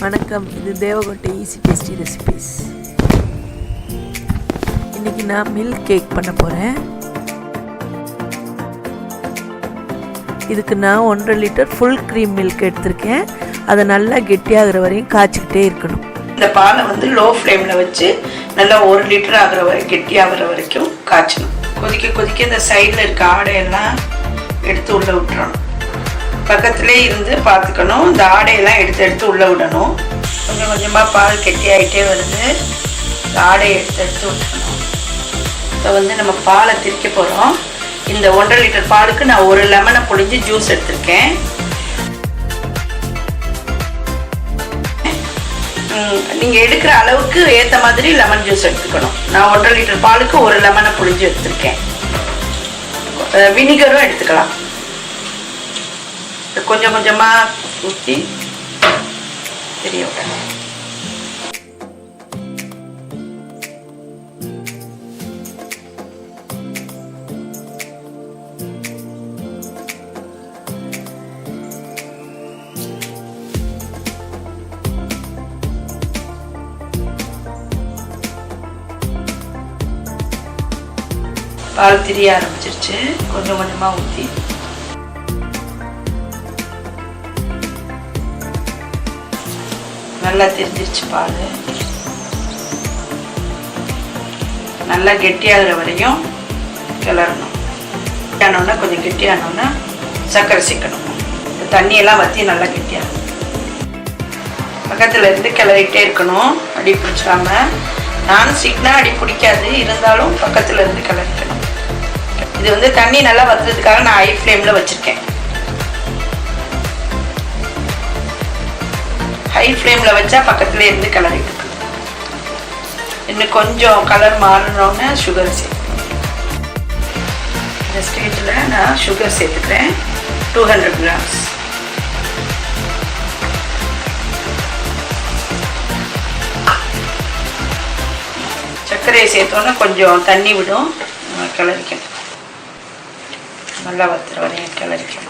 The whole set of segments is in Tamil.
வணக்கம், இது தேவகோட்டை ஈஸி டேஸ்டி ரெசிபீஸ். இன்றைக்கி நான் மில்க் கேக் பண்ண போகிறேன். இதுக்கு நான் 1.5 லிட்டர் ஃபுல் க்ரீம் மில்க் எடுத்திருக்கேன். அதை நல்லா கெட்டியாகிற வரையும் காய்ச்சிக்கிட்டே இருக்கணும். இந்த பாலை வந்து லோ ஃப்ளேமில் வச்சு நல்லா 1 லிட்டர் ஆகிற வரை கெட்டியாகிற வரைக்கும் காய்ச்சணும். கொதிக்க கொதிக்க இந்த சைடில் இருக்க ஆடையெல்லாம் எடுத்து உள்ளே விட்டுறணும். பக்கத்துலேயே இருந்து பார்த்துக்கணும். இந்த ஆடையெல்லாம் எடுத்து உள்ளே விடணும். கொஞ்சம் கொஞ்சமாக பால் கெட்டியாகிட்டே வருது. இந்த ஆடையை எடுத்து விட்டுக்கணும். இப்போ வந்து நம்ம பாலை திரிக்க போகிறோம். இந்த 1.5 லிட்டர் பாலுக்கு நான் 1 லெமனை புழிஞ்சு ஜூஸ் எடுத்திருக்கேன். நீங்கள் எடுக்கிற அளவுக்கு ஏற்ற மாதிரி லெமன் ஜூஸ் எடுத்துக்கணும். நான் 1.5 லிட்டர் பாலுக்கு 1 லெமனை புழிஞ்சு எடுத்திருக்கேன். வினிகரும் எடுத்துக்கலாம். கொஞ்சம் கொஞ்சமாக ஊற்றி தெரிய விடணும். பால் திரிய ஆரம்பிச்சிருச்சு. கொஞ்சம் கொஞ்சமாக ஊற்றி நல்லா திரிஞ்சிருச்சு. பால் நல்லா கெட்டியாகிற வரையும் கிளறணும். கெட்டியானோன்னா கொஞ்சம் கெட்டியானோன்னா சர்க்கரை சேர்க்கணும். தண்ணியெல்லாம் வற்றி நல்லா கெட்டியாகும். பக்கத்தில் இருந்து கிளறிட்டே இருக்கணும், அடி பிடிச்சிடாம. நானும் சீக்கிரம் அடி பிடிக்காது, இருந்தாலும் பக்கத்தில் இருந்து கிளறிக்கணும். இது வந்து தண்ணி நல்லா வத்துறதுக்காக நான் ஹை ஃப்ளேமில் வச்சுருக்கேன். ஹை ஃப்ளேமில் வச்சா பக்கத்துலேயே இருந்து கிளறிட்டு இன்னும் கொஞ்சம் கலர் மாறினோன்னு சுகர் சேர்த்துக்கணும். இந்த ஸ்டேஜில் நான் சுகர் சேர்த்துக்கிறேன். 200 கிராம்ஸ். சர்க்கரையை சேர்த்தோன்னா கொஞ்சம் தண்ணி விடும். கிளறிக்கணும். நல்லா வத்துற வரையும் கிளறிக்கணும்.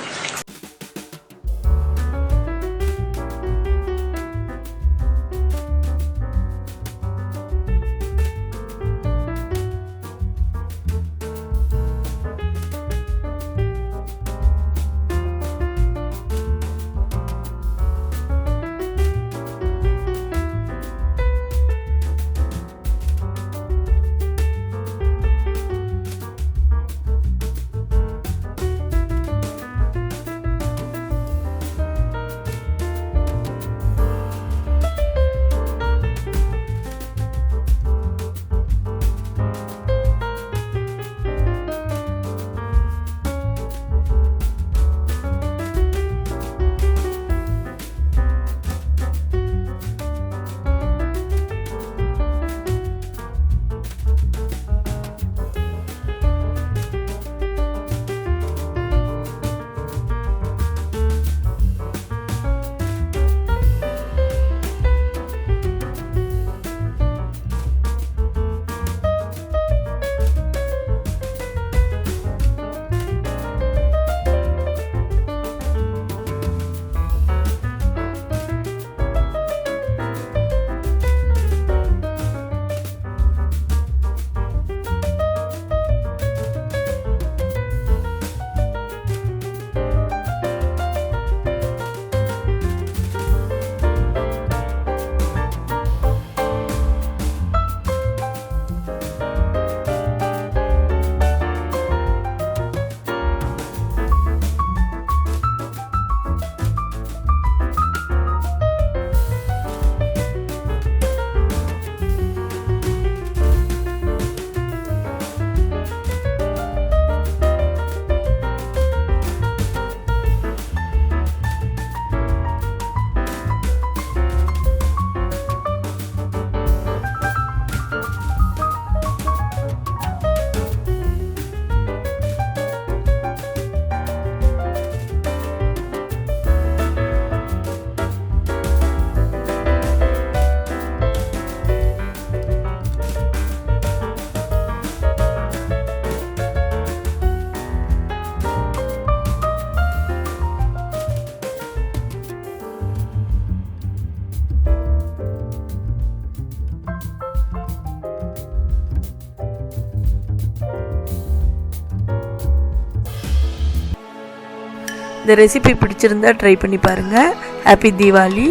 இந்த ரெசிபி பிடிச்சிருந்தா ட்ரை பண்ணி பாருங்கள். ஹாப்பி தீபாவளி.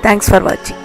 தேங்க்ஸ் ஃபார் வாட்சிங்.